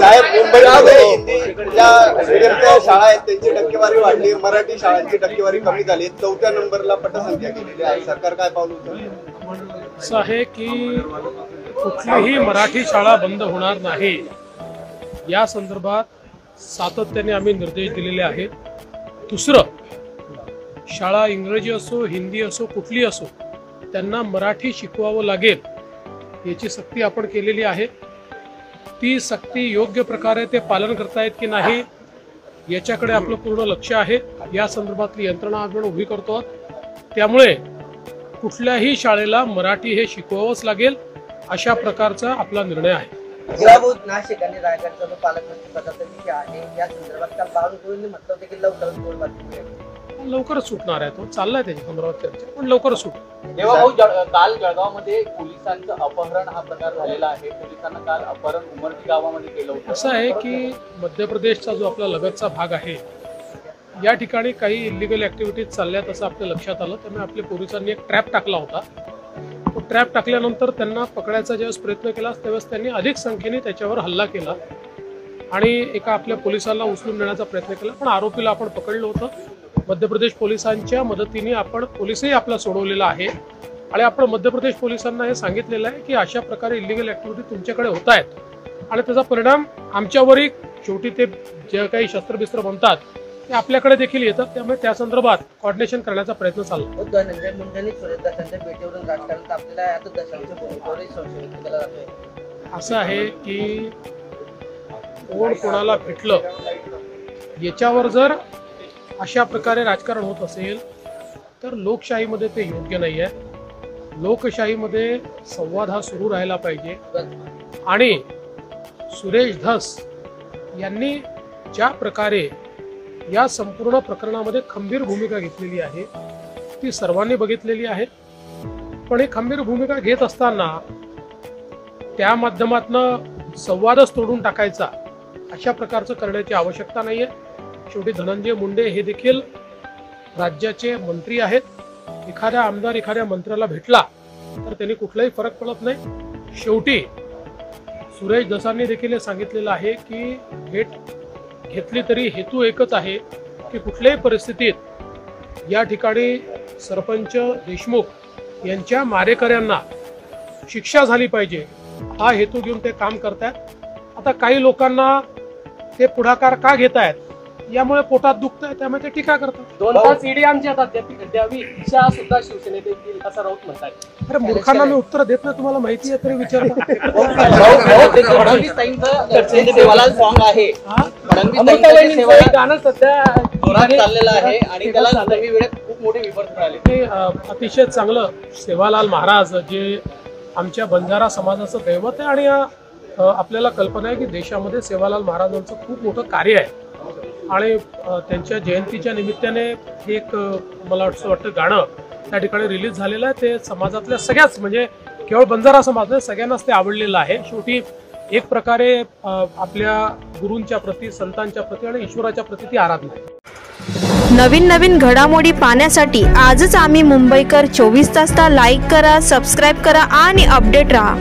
साहेब मुंबईमध्ये हिंदीच्या मीडियमच्या शाळा आहेत त्यांची टक्केवारी वाढली, मराठी शाळांची टक्केवारी कमी झाली, 4थ्या नंबरला पटसंख्या गेलेली आहे. सरकार काय पाऊल उचलतं? असं आहे की कुठलीही मराठी शाळा बंद होणार नाही या संदर्भात सातत्याने आम्ही निर्देश दिलेले आहेत. दुसरं, शाळा इंग्रजी असो हिंदी असो कुठली असो त्यांना मराठी शिकवावं लागेल याची सक्ती आपण केलेली आहे. ती सक्ती योग्य प्रकारे ते पालन करतायत की नाही याच्याकडे आपलं पूर्ण लक्ष आहे. या संदर्भातली यंत्रणा आपण उभी करतो. त्यामुळे कुठल्याही शाळेला मराठी हे शिकवावंच लागेल अशा प्रकारचा आपला निर्णय आहे. नाशिक आणि रायगडचा जो पालकमंत्री पदाचा विषय आहे या संदर्भात काल बावनकुळेंनी म्हटलं होतं की लवकरच बोल बातमी मिळेल. लवकरच सुटणार आहे. तो चाललाय त्याच्या संदर्भात चर्चा, पण लवकरच सुटेल. तेव्हा भाऊ काल जळगावमध्ये पोलिसांचं अपहरण हा प्रकार झालेला आहे. पोलिसांना काल अपहरण उमरठी गावामध्ये केलं होतं. असं आहे की मध्य प्रदेशचा जो आपला लगतचा भाग आहे या ठिकाणी काही इलिगल ऍक्टिव्हिटीज चालल्यात असं आपल्या लक्षात आलं. त्यामुळे आपल्या पोलिसांनी एक ट्रॅप टाकला होता. तो ट्रॅप टाकल्यानंतर त्यांना पकडायचा ज्यावेळेस प्रयत्न केला त्यावेळेस त्यांनी अधिक संख्येने त्याच्यावर हल्ला केला आणि एका आपल्या पोलिसाला उचलून नेण्याचा प्रयत्न केला. पण आरोपीला आपण पकडलं होतं. मध्य प्रदेश पोलिसांच्या मदतीने आपण पोलिसही आपला सोडवलेला आहे आणि आपण मध्य प्रदेश पोलिसांना हे सांगितलेलं आहे की अशा प्रकारे इलिगल ऍक्टिव्हिटी तुमच्याकडे होत आहेत आणि त्याचा परिणाम आमच्यावरही शेवटी ते जे काही शस्त्रबिस्त्र बनतात ते आपल्याकडे देखील येतात. त्यामुळे त्या संदर्भात कोऑर्डिनेशन करण्याचा प्रयत्न चालला. धनंजय मुंडेंनी सुरेश दसांच्या भेटीवरून राजकारण आपल्याला आता दशांच्या भूमिकेवरही संशय व्यक्त केला जातोय. असं आहे की कोण कोणाला भेटलं याच्यावर जर अशा प्रकारे राजकारण होत असेल तर लोकशाहीमध्ये ते योग्य नाही आहे. लोकशाहीमध्ये संवाद हा सुरू राहायला पाहिजे आणि सुरेश धस यांनी ज्या प्रकारे या संपूर्ण प्रकरणामध्ये खंबीर भूमिका घेतलेली आहे ती सर्वांनी बघितलेली आहे. पण ही खंबीर भूमिका घेत असताना त्या माध्यमातून संवादच तोडून टाकायचा अशा प्रकारचं करण्याची आवश्यकता नाहीये. शेवटी धनंजय मुंडे हे देखील राज्याचे मंत्री आहेत. एखाद्या आमदार एखाद्या मंत्र्याला भेटला तर त्यांनी कुठलाही फरक पडत नाही. शेवटी सुरेश धसांनी देखील हे सांगितलेलं आहे की भेट घेतली तरी हेतू एकच आहे की कुठल्याही परिस्थितीत या ठिकाणी सरपंच देशमुख यांच्या मारेकऱ्यांना शिक्षा झाली पाहिजे हा हेतू घेऊन ते काम करतात. आता काही लोकांना ते पुढाकार का घेत आहेत यामुळे पोटात दुखतंय त्यामुळे ते टीका करतात. 2 तास ईडी आमच्या हातात द्यावी इच्छा सुद्धा शिवसेनेत येईल असं राऊत म्हणतात. अरे मूर्खांना मी उत्तर देत नाही. तुम्हाला माहिती आहे तरी विचारता. सेवालाल सॉन्ग आहे गाणं सध्या जोरात चाललेलं आहे आणि त्याला नवी वेळेत खूप मोठे विपर्त मिळाले. ते अतिशय चांगलं सेवालाल महाराज जे आमच्या बंजारा समाजाचं दैवत आहे आणि आपल्याला कल्पना आहे की देशामध्ये सेवालाल महाराजांचं खूप मोठं कार्य आहे आणि त्यांच्या जयंतीच्या निमित्ताने एक मला असं वाटतं गाणं त्या ठिकाणी रिलीज झालेलं आहे. ते समाजातल्या सगळ्याच म्हणजे केवळ बंजारा समाज नाही सगळ्यांनाच ते आवडलेलं आहे. शेवटी एक प्रकारे आपल्या गुरूंच्या प्रती संतांच्या प्रती आणि ईश्वराच्या प्रती ती आराधना आहे. नवीन नवीन घडामोडी पाहण्यासाठी आजच आम्ही मुंबईकर 24 तासला लाईक करा, सबस्क्राईब करा आणि अपडेट रहा.